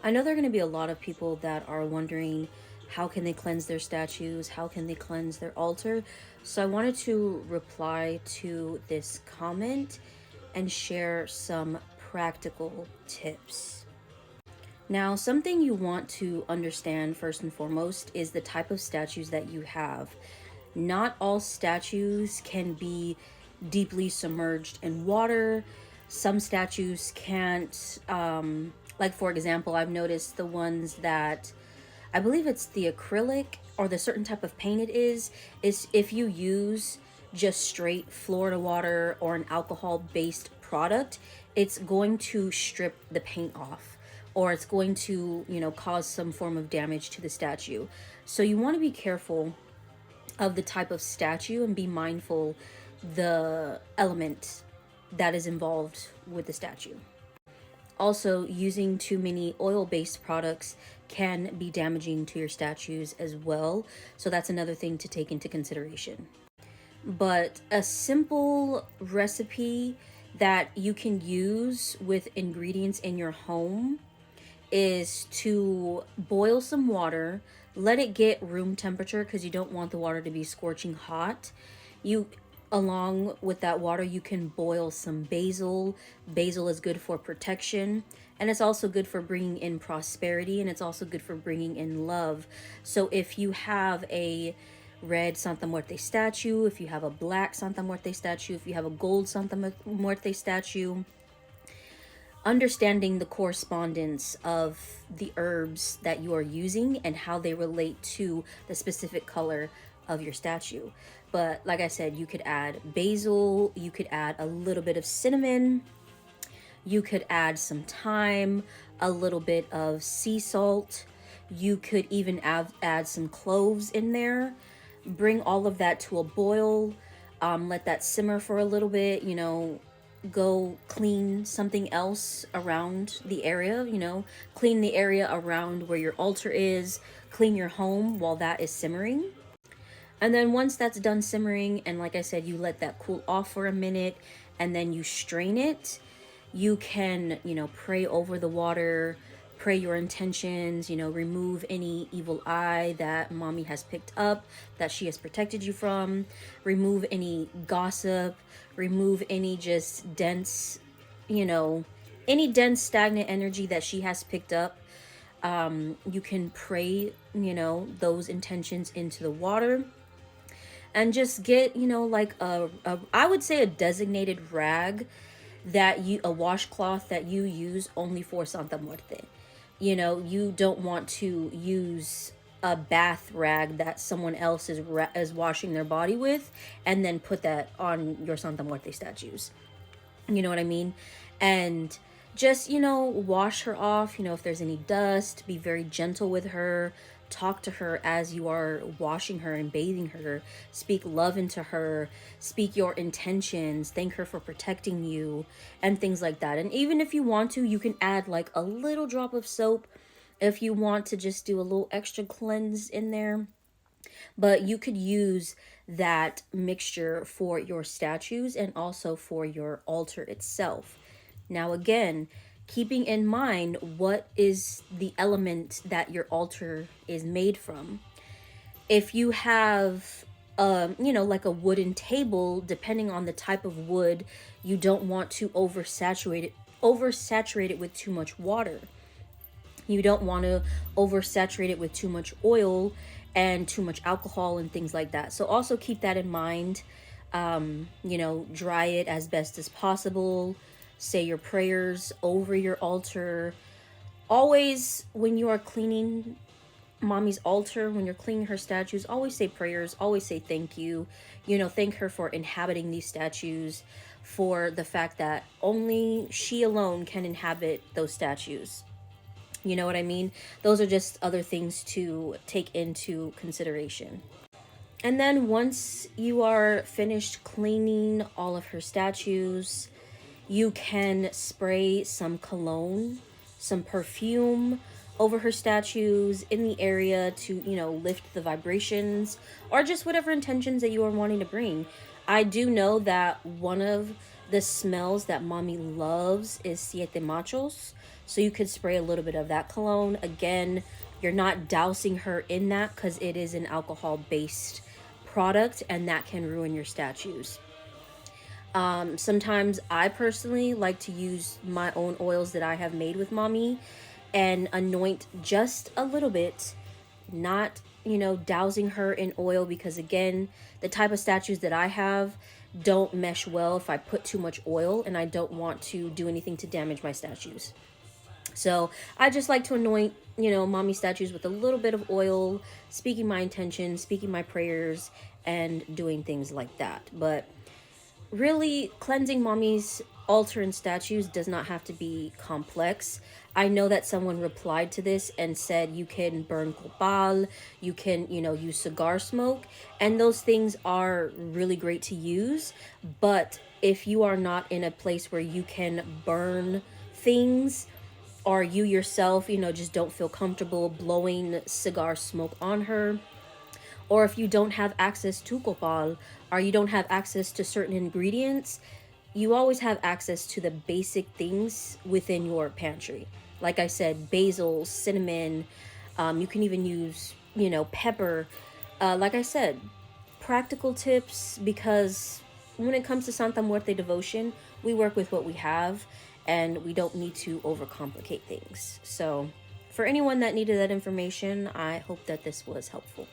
I know there are going to be a lot of people that are wondering how can they cleanse their statues? How can they cleanse their altar? So I wanted to reply to this comment and share some practical tips. Now, something you want to understand first and foremost is the type of statues that you have. Not all statues can be deeply submerged in water. Some statues can't, like for example, I've noticed the ones that I believe it's the acrylic or the certain type of paint it is if you use just straight Florida water or an alcohol based product, it's going to strip the paint off or it's going to, cause some form of damage to the statue. So you want to be careful of the type of statue and be mindful the element that is involved with the statue. Also, using too many oil-based products can be damaging to your statues as well. So that's another thing to take into consideration. But a simple recipe that you can use with ingredients in your home is to boil some water, let it get room temperature because you don't want the water to be scorching hot. You Along with that water, you can boil some basil. Basil is good for protection, and it's also good for bringing in prosperity, and it's also good for bringing in love. So if you have a red Santa Muerte statue, if you have a black Santa Muerte statue, if you have a gold Santa Muerte statue, understanding the correspondence of the herbs that you are using and how they relate to the specific color of your statue. But like I said, you could add basil, you could add a little bit of cinnamon, you could add some thyme, a little bit of sea salt, you could even add some cloves in there. Bring all of that to a boil, let that simmer for a little bit, go clean something else around the area, clean the area around where your altar is, clean your home while that is simmering. And then once that's done simmering, and like I said, you let that cool off for a minute and then you strain it, you can, pray over the water, pray your intentions, remove any evil eye that mommy has picked up, that she has protected you from, remove any gossip, remove any just dense, any dense stagnant energy that she has picked up. You can pray, those intentions into the water and just get, like I would say a designated rag a washcloth that you use only for Santa Muerte. You don't want to use a bath rag that someone else is washing their body with and then put that on your Santa Muerte statues. You know what I mean? And just, wash her off, if there's any dust, be very gentle with her, talk to her as you are washing her and bathing her, speak love into her, speak your intentions, thank her for protecting you, and things like that. And even if you want to, you can add like a little drop of soap if you want to just do a little extra cleanse in there. But you could use that mixture for your statues and also for your altar itself. Now, again, keeping in mind what is the element that your altar is made from. If you have, like a wooden table, depending on the type of wood, you don't want to oversaturate it with too much water. You don't want to oversaturate it with too much oil and too much alcohol and things like that. So also keep that in mind. Dry it as best as possible. Say your prayers over your altar. Always, when you are cleaning mommy's altar, when you're cleaning her statues, always say prayers, always say thank you. Thank her for inhabiting these statues, for the fact that only she alone can inhabit those statues. You know what I mean? Those are just other things to take into consideration. And then once you are finished cleaning all of her statues, you can spray some cologne, some perfume over her statues in the area to, lift the vibrations or just whatever intentions that you are wanting to bring. I do know that one of the smells that mommy loves is Siete Machos. So you could spray a little bit of that cologne. Again, you're not dousing her in that because it is an alcohol based product and that can ruin your statues. Sometimes I personally like to use my own oils that I have made with mommy and anoint just a little bit, not, dousing her in oil because, again, the type of statues that I have don't mesh well if I put too much oil and I don't want to do anything to damage my statues. So I just like to anoint, mommy statues with a little bit of oil, speaking my intentions, speaking my prayers, and doing things like that. But really, cleansing mommy's altar and statues does not have to be complex. I know that someone replied to this and said you can burn copal, you can, use cigar smoke, and those things are really great to use. But if you are not in a place where you can burn things, or you yourself, just don't feel comfortable blowing cigar smoke on her, or if you don't have access to copal or you don't have access to certain ingredients, you always have access to the basic things within your pantry. Like I said, basil, cinnamon, you can even use, pepper. Like I said, practical tips, because when it comes to Santa Muerte devotion, we work with what we have and we don't need to overcomplicate things. So, for anyone that needed that information, I hope that this was helpful.